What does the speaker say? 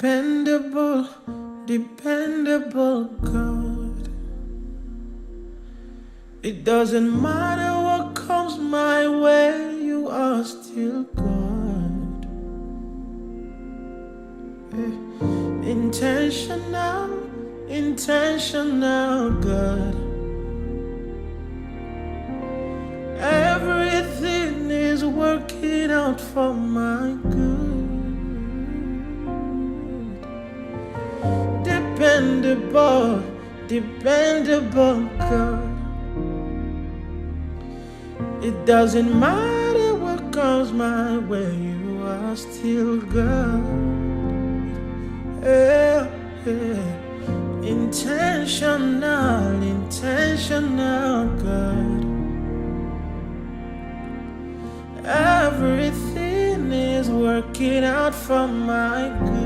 Dependable, dependable God. It doesn't matter what comes my way, you are still God. Intentional, intentional God. Everything is working out for my good. Dependable, dependable God. It doesn't matter what comes my way, you are still God. Yeah, yeah. Intentional, intentional God. Everything is working out for my good.